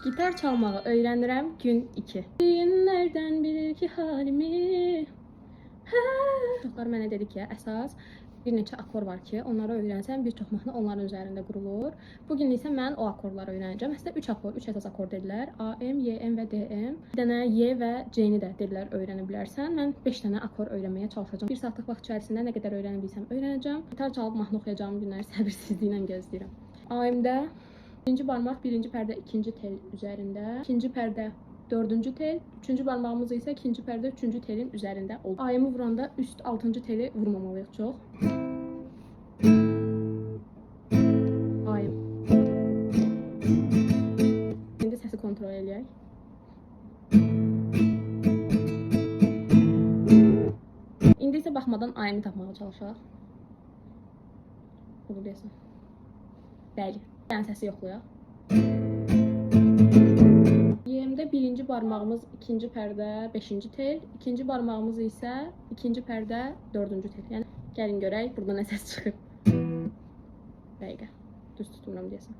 Gitar çalmağı öyrənirəm gün 2. Günlərdən bilir ki halimi. Çoxlar mənə dedi ki, əsas bir neçə akor var ki, onları öyrənsən bir çox mahnı onların üzərində qurulur. Bugün isə mən o akorları öyrənəcəm. Əslində 3 akor, 3 əsas akor dedilər. A, M, Y, M və D, M. Bir dənə Y və C-ni də dedilər öyrənə bilərsən. Mən 5 dənə akor öyrənməyə çalışacağam. 1 saatlıq vaxt içərisində nə qədər öyrənə bilsəm öyrənəcəm. Gitar çalıb mahnı oxuyacağım günləri səbirsizliklə gözləyirəm. A-M-də birinci barmaq birinci pərdə ikinci tel üzərində, ikinci pərdə dördüncü tel, üçüncü barmağımız isə ikinci pərdə üçüncü telin üzərində olur. A-M-i vuranda üst altıncı teli vurmamalıyıq çox. A-M. İndi səsi kontrol edək. İndi isə baxmadan A-M-i tapmağa çalışaq. Bunu deyəsən. Bəli. Yəni səsi yoxlayaq. Y-də birinci barmağımız ikinci pərdə beşinci tel, ikinci barmağımız isə ikinci pərdə dördüncü tel. Yəni gəlin görək burada nə səs çıxır. Dəqiqə. Düz tutmuram deyəsən.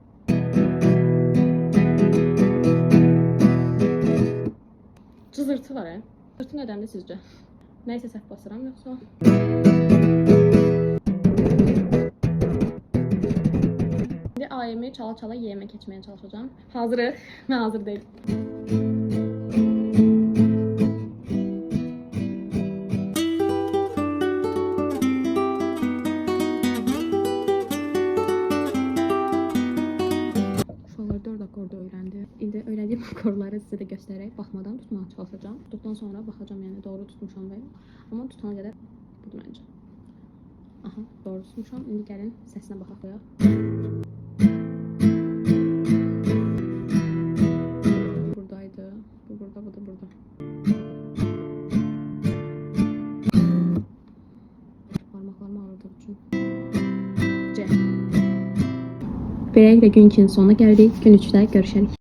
Cızırtı var, Cızırtı nədəndir sizcə? Nə isə səhv basıram yoxsa? A-M-i çala-çala Y-mə keçməyə çalışacağım. Hazırıq. Mən hazır deyil. Uşaqlar 4 akorda öyrəndi. İndi öyrəndiyim akorları sizə də göstərərək baxmadan tutmağa çalışacağım. Tutduqdan sonra baxacağım, yəni doğru tutmuşam və yox. Amma tutana qədər budur məncə. Aha, doğru tutmuşam. İndi gəlin səsinə baxaq. Burada. Parmaklarımı ağrıdığı üçün. C. Beləliklə gün 2-nin sonuna gəldik. Gün 3-də görüşərik.